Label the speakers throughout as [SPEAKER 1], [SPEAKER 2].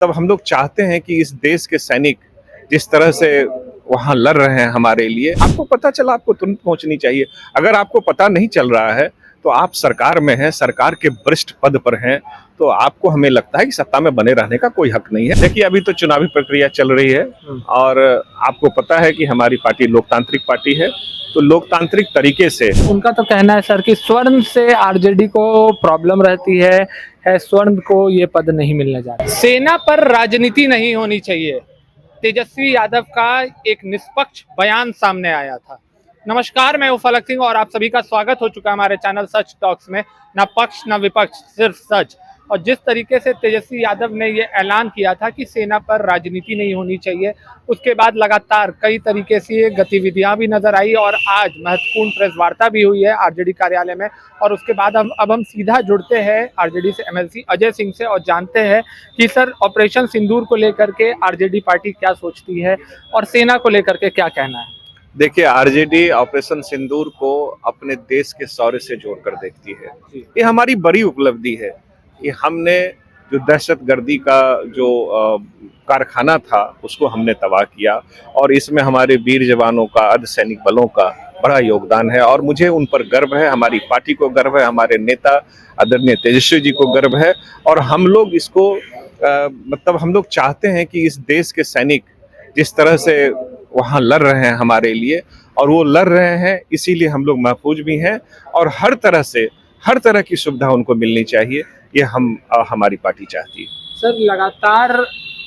[SPEAKER 1] तब हम लोग चाहते हैं कि इस देश के सैनिक जिस तरह से वहाँ लड़ रहे हैं हमारे लिए, आपको पता चला आपको तुरंत पहुंचनी चाहिए। अगर आपको पता नहीं चल रहा है तो आप सरकार में हैं, सरकार के वरिष्ठ पद पर हैं, तो आपको हमें लगता है कि सत्ता में बने रहने का कोई हक नहीं है। देखिए, अभी तो चुनावी प्रक्रिया चल रही है और आपको पता है कि हमारी पार्टी लोकतांत्रिक पार्टी है, तो लोकतांत्रिक तरीके से
[SPEAKER 2] उनका तो कहना है सर कि स्वर्ण से आरजेडी को प्रॉब्लम रहती है स्वर्ण को ये पद नहीं मिलने जा रहा। सेना पर राजनीति नहीं होनी चाहिए, तेजस्वी यादव का एक निष्पक्ष बयान सामने आया था। नमस्कार, मैं हूं फलक सिंह और आप सभी का स्वागत हो चुका है हमारे चैनल सच टॉक्स में। ना पक्ष ना विपक्ष, सिर्फ सच। और जिस तरीके से तेजस्वी यादव ने ये ऐलान किया था कि सेना पर राजनीति नहीं होनी चाहिए, उसके बाद लगातार कई तरीके से गतिविधियां भी नजर आई और आज महत्वपूर्ण प्रेस वार्ता भी हुई है आरजेडी कार्यालय में। और उसके बाद हम सीधा जुड़ते हैं आरजेडी से एमएलसी अजय सिंह से और जानते हैं कि सर ऑपरेशन सिंदूर को लेकर के आरजेडी पार्टी क्या सोचती है और सेना को लेकर के क्या कहना है।
[SPEAKER 1] देखिए, आरजेडी ऑपरेशन सिंदूर को अपने देश के शौर्य से जोड़कर देखती है। ये हमारी बड़ी उपलब्धि है। ये हमने जो दहशतगर्दी का जो कारखाना था उसको हमने तबाह किया और इसमें हमारे वीर जवानों का, अर्धसैनिक बलों का बड़ा योगदान है और मुझे उन पर गर्व है। हमारी पार्टी को गर्व है, हमारे नेता आदरणीय तेजस्वी जी को गर्व है और हम लोग इसको मतलब हम लोग चाहते हैं कि इस देश के सैनिक जिस तरह से वहाँ लड़ रहे हैं हमारे लिए और वो लड़ रहे हैं, इसीलिए हम लोग महफूज भी हैं और हर तरह की सुविधा उनको मिलनी चाहिए। ये हमारी पार्टी चाहती है।
[SPEAKER 2] सर, लगातार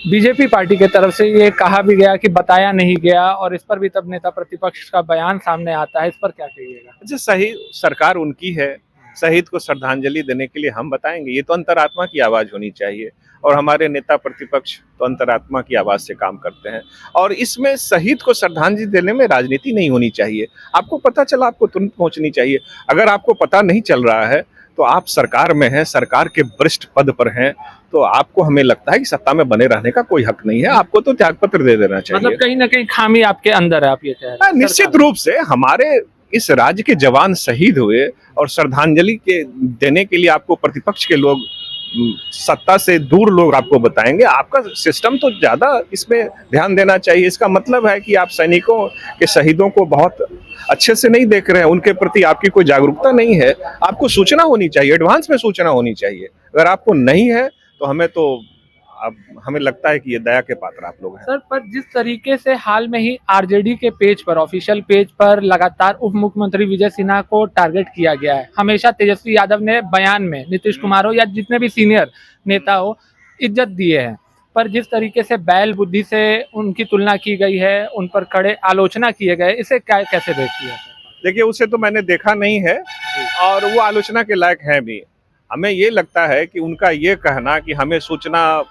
[SPEAKER 2] बीजेपी पार्टी की तरफ से ये कहा भी गया कि बताया नहीं गया और इस पर भी तब नेता प्रतिपक्ष का बयान सामने आता है, इस पर क्या कहिएगा।
[SPEAKER 1] अच्छा, सही सरकार उनकी है, शहीद को श्रद्धांजलि देने के लिए हम बताएंगे। ये तो अंतरात्मा की आवाज होनी चाहिए और हमारे नेता प्रतिपक्ष तो अंतरात्मा की आवाज से काम करते हैं और इसमें शहीद को श्रद्धांजलि देने में राजनीति नहीं होनी चाहिए। आपको पता चला आपको तुरंत पहुंचनी चाहिए। अगर आपको पता नहीं चल रहा है तो आप सरकार में हैं, सरकार के वरिष्ठ पद पर हैं, तो आपको हमें लगता है कि सत्ता में बने रहने का कोई हक नहीं है। आपको तो त्यागपत्र दे देना चाहिए।
[SPEAKER 2] मतलब कहीं ना कहीं खामी आपके अंदर है, आप ये कह रहे हैं।
[SPEAKER 1] निश्चित रूप से हमारे इस राज्य के जवान शहीद हुए और श्रद्धांजलि के देने के लिए आपको प्रतिपक्ष के लोग, सत्ता से दूर लोग आपको बताएंगे। आपका सिस्टम तो ज्यादा इसमें ध्यान देना चाहिए। इसका मतलब है कि आप सैनिकों के शहीदों को बहुत अच्छे से नहीं देख रहे हैं, उनके प्रति आपकी कोई जागरूकता नहीं है। आपको सूचना होनी चाहिए, एडवांस में सूचना होनी चाहिए। अगर आपको नहीं है तो हमें लगता है कि ये दया के पात्र आप लोग हैं।
[SPEAKER 2] सर, पर जिस तरीके से हाल में ही आरजेडी के पेज पर, ऑफिशियल पेज पर लगातार उप मुख्यमंत्री विजय सिन्हा को टारगेट किया गया है। हमेशा तेजस्वी यादव ने बयान में नीतीश कुमार हो या जितने भी सीनियर नेता हो इज्जत दिए हैं, पर जिस तरीके से बैल बुद्धि से उनकी तुलना की गई है, उन पर कड़े आलोचना किए गए, इसे कैसे देखती है।
[SPEAKER 1] देखिए, उसे तो मैंने देखा नहीं है और वो आलोचना के लायक है भी। हमें ये लगता है कि उनका ये कहना कि हमें सूचना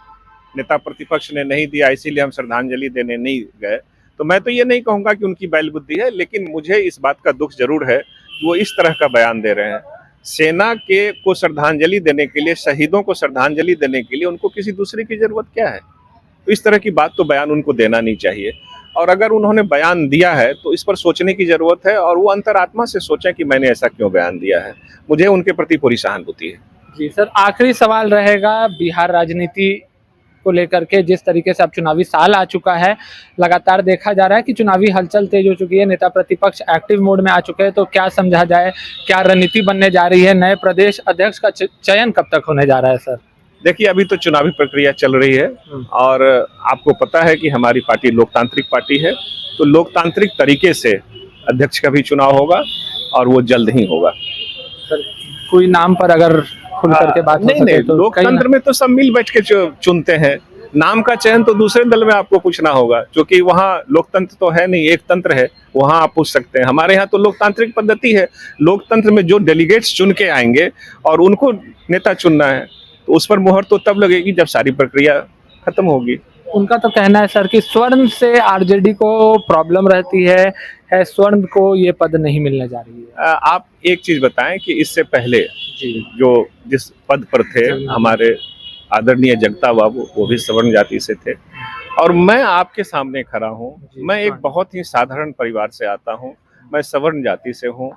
[SPEAKER 1] नेता प्रतिपक्ष ने नहीं दिया इसलिए हम श्रद्धांजलि देने नहीं गए, तो मैं तो ये नहीं कहूंगा कि उनकी बैल बुद्धि है, लेकिन मुझे इस बात का दुख जरूर है कि वो इस तरह का बयान दे रहे हैं। सेना के को श्रद्धांजलि देने के लिए, शहीदों को श्रद्धांजलि देने के लिए उनको किसी दूसरे की जरूरत क्या है? तो इस तरह की बात तो बयान उनको देना नहीं चाहिए और अगर उन्होंने बयान दिया है तो इस पर सोचने की जरूरत है और वो अंतरात्मा से सोचें कि मैंने ऐसा क्यों बयान दिया है। मुझे उनके प्रति पूरी सहानुभूति है।
[SPEAKER 2] जी सर, आखिरी सवाल रहेगा बिहार राजनीति को लेकर के। जिस तरीके से अब चुनावी साल आ चुका है, लगातार देखा जा रहा है कि चुनावी हलचल तेज हो चुकी है, नेता प्रतिपक्ष एक्टिव मोड में आ चुके हैं, तो क्या समझा जाए, क्या रणनीति बनने जा रही है, नए प्रदेश अध्यक्ष का चयन कब तक होने जा रहा है। सर
[SPEAKER 1] देखिए, अभी तो चुनावी प्रक्रिया चल रही है और आपको पता है कि हमारी पार्टी लोकतांत्रिक पार्टी है, तो लोकतांत्रिक तरीके से अध्यक्ष का भी चुनाव होगा और वो जल्द ही होगा।
[SPEAKER 2] सर, कोई नाम पर अगर खुल करके बात
[SPEAKER 1] नहीं, तो लोकतंत्र में तो सब मिल बैठ के चुनते हैं। नाम का चयन तो दूसरे दल में आपको पूछना होगा, क्योंकि वहाँ लोकतंत्र तो है नहीं, एक तंत्र है, वहाँ आप पूछ सकते हैं। हमारे यहाँ तो लोकतांत्रिक पद्धति है। लोकतंत्र में जो डेलीगेट्स चुन के आएंगे और उनको नेता चुनना है, तो उस पर मुहर तो तब लगेगी जब सारी प्रक्रिया खत्म होगी।
[SPEAKER 2] उनका तो कहना है सर कि स्वर्ण से आरजेडी को प्रॉब्लम रहती है स्वर्ण को ये पद नहीं मिलने जा रही है।
[SPEAKER 1] आप एक चीज बताएं कि इससे पहले जो जिस पद पर थे हमारे आदरणीय जगता बाबू, वो भी सवर्ण जाति से थे और मैं आपके सामने खड़ा हूँ। मैं एक बहुत ही साधारण परिवार से आता हूँ, मैं सवर्ण जाति से हूँ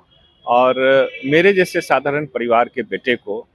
[SPEAKER 1] और मेरे जैसे साधारण परिवार के बेटे को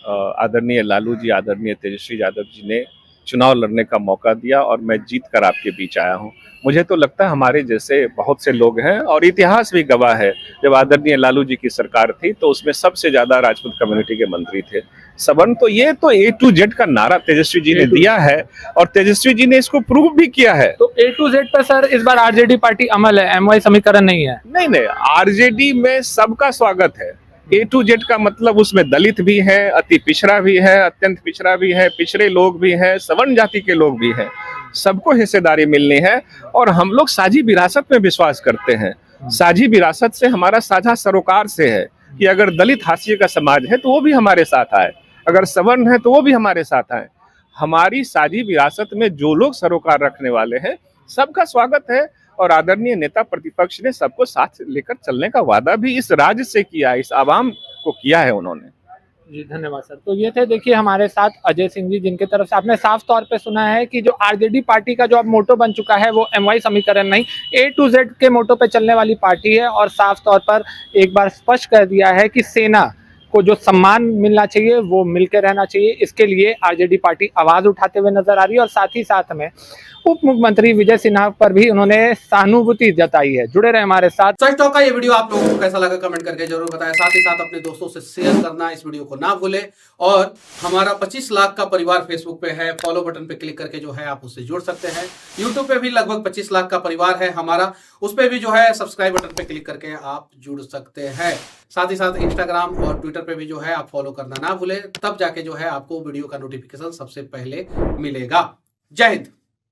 [SPEAKER 1] आदरणीय लालू जी, आदरणीय तेजस्वी यादव जी ने चुनाव लड़ने का मौका दिया और मैं जीत कर आपके बीच आया हूँ। मुझे तो लगता है हमारे जैसे बहुत से लोग हैं और इतिहास भी गवाह है, जब आदरणीय लालू जी की सरकार थी तो उसमें सबसे ज्यादा राजपूत कम्युनिटी के मंत्री थे। सवर्ण तो ये तो A to Z का नारा तेजस्वी जी ने दिया है और तेजस्वी जी ने इसको प्रूव भी किया है।
[SPEAKER 2] तो A to Z पर सर इस बार आरजेडी पार्टी अमल है, MY समीकरण नहीं है।
[SPEAKER 1] नहीं, आरजेडी में सबका स्वागत है। A to Z का मतलब उसमें दलित भी है, अति पिछड़ा भी है, अत्यंत पिछड़ा भी है, पिछड़े लोग भी हैं, सवर्ण जाति के लोग भी हैं, सबको हिस्सेदारी मिलनी है। और हम लोग साझी विरासत में विश्वास करते हैं। साझी विरासत से हमारा साझा सरोकार से है कि अगर दलित हाशिए का समाज है तो वो भी हमारे साथ आए, अगर सवर्ण है तो वो भी हमारे साथ आए। हमारी साझी विरासत में जो लोग सरोकार रखने वाले हैं सबका स्वागत है और आदरणीय नेता प्रतिपक्ष ने सबको साथ लेकर चलने का वादा भी इस राज्य से किया है, इस आवाम को किया है उन्होंने।
[SPEAKER 2] जी धन्यवाद सर। तो ये थे देखिए हमारे साथ अजय सिंह जी, जिनके तरफ से आपने साफ तौर पे सुना है कि जो आरजेडी पार्टी का जो अब मोटो बन चुका है वो MY समीकरण नहीं, A to Z के मोटो पे चलने वाली पार्टी है। और साफ तौर पर एक बार स्पष्ट कर दिया है कि सेना को जो सम्मान मिलना चाहिए वो मिलकर रहना चाहिए। इसके लिए आरजेडी पार्टी आवाज उठाते हुए नजर आ रही है और साथ ही साथ में उप मुख्यमंत्री विजय सिन्हा पर भी उन्होंने सहानुभूति जताई है। जुड़े रहे हमारे साथ।
[SPEAKER 3] सच टॉक का ये वीडियो आप लोगों को कैसा लगा कमेंट करके जरूर बताएं। साथ ही साथ अपने दोस्तों से शेयर करना इस वीडियो को ना भूलें। और हमारा 25 लाख का परिवार फेसबुक पे है, फॉलो बटन पे क्लिक करके जो है आप उससे जुड़ सकते हैं। यूट्यूब पे भी लगभग 25 लाख का परिवार है हमारा, उस पे भी जो है सब्सक्राइब बटन पे क्लिक करके आप जुड़ सकते हैं। साथ ही साथ इंस्टाग्राम और ट्विटर पे भी जो है आप फॉलो करना ना भूलें, तब जाके जो है आपको वीडियो का नोटिफिकेशन सबसे पहले मिलेगा। जय हिंद।